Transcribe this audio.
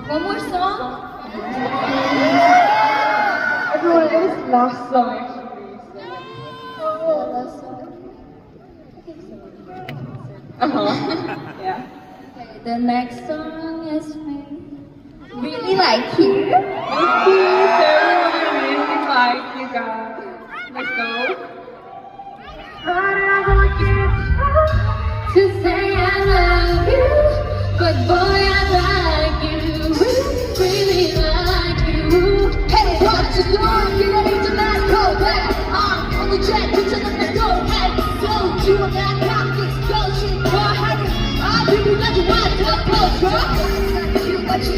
One more song? Everyone, it is last song actually. Last song. Yeah. Okay, the next song is Really Like You. Thank you, everyone. I really like you guys. Let's go. To say I love you, but boy I like you, really like you. Hey, what you doing? Get ready to let go back. I'm on the track to tell them to go ahead. So you and that pop this go shit. Go ahead. I really got you want to close, bro. You what you